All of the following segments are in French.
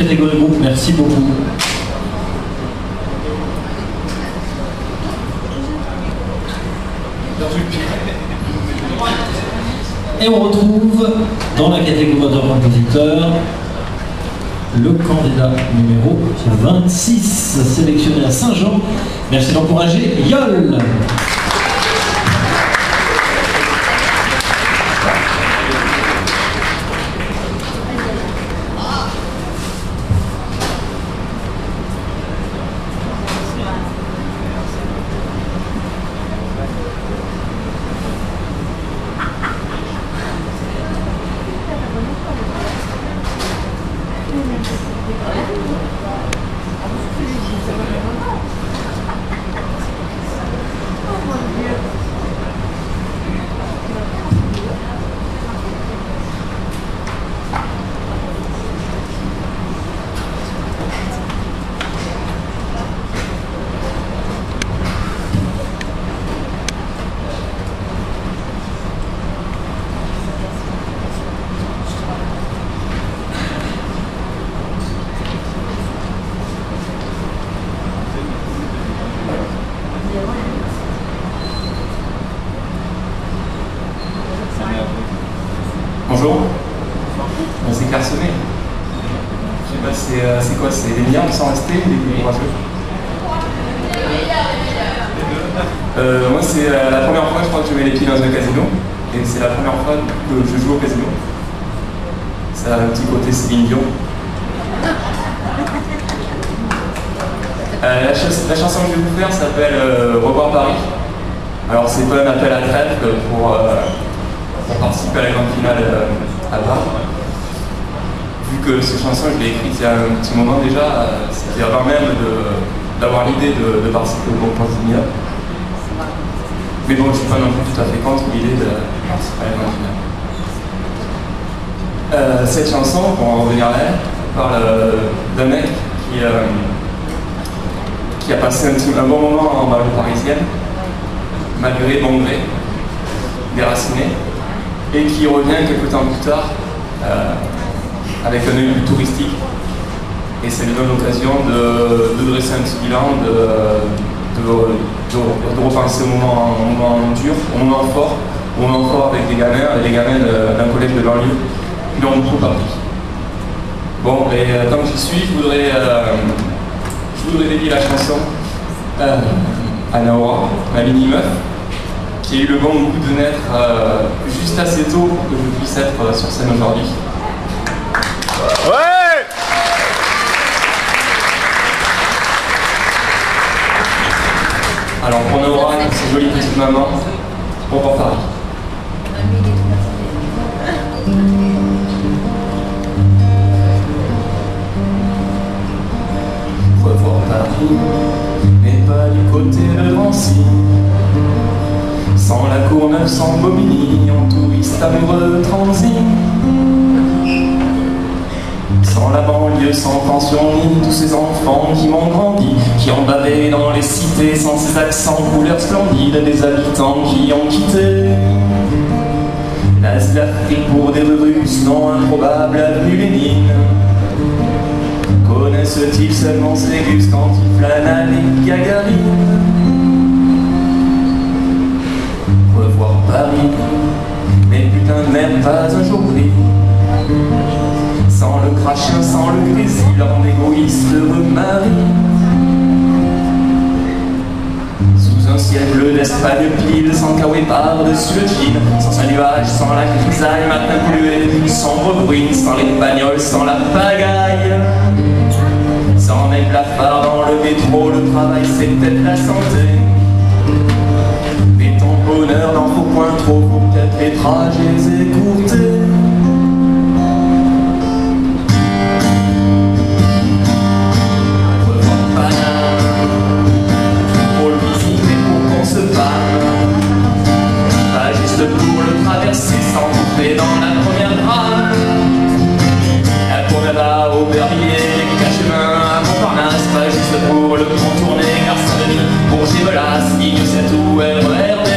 catégorie groupe. Merci beaucoup. Et on retrouve dans la catégorie auteur-compositeur le candidat numéro 26, sélectionné à Saint-Jean. Merci d'encourager Yol. Bonjour, c'est clairsemé. Je sais pas, c'est quoi? C'est les meilleurs qui sont restés ou les courageux? Moi, c'est la première fois, je crois, que je mets les pieds dans un casino. Et c'est la première fois que je joue au casino. Ça a un petit côté Céline Dion. La chanson que je vais vous faire s'appelle Revoir Paris. Alors, c'est pas un appel à trêve pour participer à la grande finale à Bar. Vu que cette chanson, je l'ai écrite il y a un petit moment déjà, c'était avant même d'avoir l'idée de participer au concours d'Inia. Mais bon, je ne suis pas non plus tout à fait contre l'idée de participer à la grande finale. Cette chanson, pour en revenir à elle, parle d'un mec qui a passé un bon moment en banlieue parisienne, malgré bon gré, déraciné, et qui revient quelques temps plus tard avec un œil plus touristique. Et ça lui donne l'occasion de dresser un petit bilan, de repenser au moment dur, au moment fort avec des gamins d'un collège de banlieue qui l'ont beaucoup appris. Bon, et tant que j'y suis, je voudrais dédier la chanson à Naora, ma mini-meuf, qui a eu le bon goût de naître juste assez tôt pour que je puisse être sur scène aujourd'hui. Ouais! Alors pour Naora, cette jolie petite maman, pour Paris. Revoir Paris, mais pas du côté de Nancy. Sans la Courneuve, sans Bobigny, en touriste amoureux transi. Sans la banlieue, sans pension, ni tous ces enfants qui m'ont grandi, qui ont bavé dans les cités, sans ces accents couleurs splendides, des habitants qui ont quitté l'Afrique pour des rues Russes, non improbables avenue Lénine. Connaissent-ils seulement ces gus quand ils flânent à les Gagarines? Revoir Paris, mais putain de même pas un jour pris. Sans le crachin, sans le grésil, en égoïste heureux mari. Sous un ciel bleu d'Espagne pile, sans kawaii par-dessus le jean, sans un nuage, sans la grisaille matin pollué, sombre bruine, sans les bagnoles, sans la pagaille. Sans même la phare dans le métro, le travail c'est peut-être la santé. Mais ton bonheur n'en faut point trop, faut peut-être les trajets écourtés. Pour le traverser sans couper dans la première rame. La promenade à Aubervilliers, Cachemin à Montparnasse, pas juste pour le contourner, car Saint-Denis, Bourget-Velas, Ligne 7 ou RERD.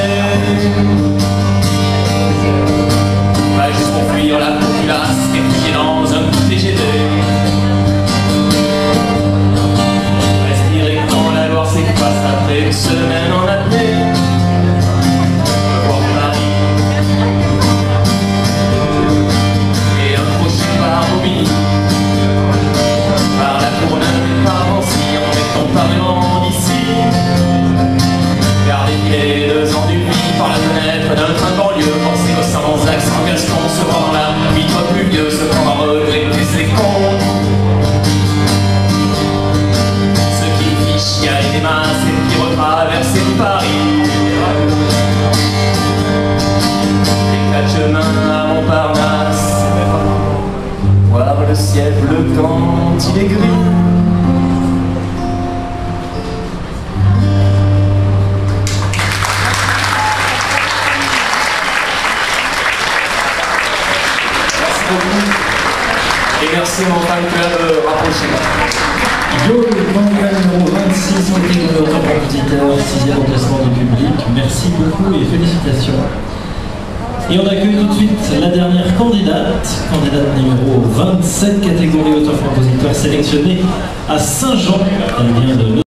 Pas juste pour fuir la populace et plier dans un TGV. gris. Merci beaucoup. Et merci mon fan club rapproché. Yo, le candidat numéro 26 en catégorie auteur-compositeur, 6e au classement du public. Merci beaucoup et félicitations. Et on accueille tout de suite la dernière candidate numéro 27, catégorie auteur-compositeur sélectionnée à Saint-Jean. Elle vient de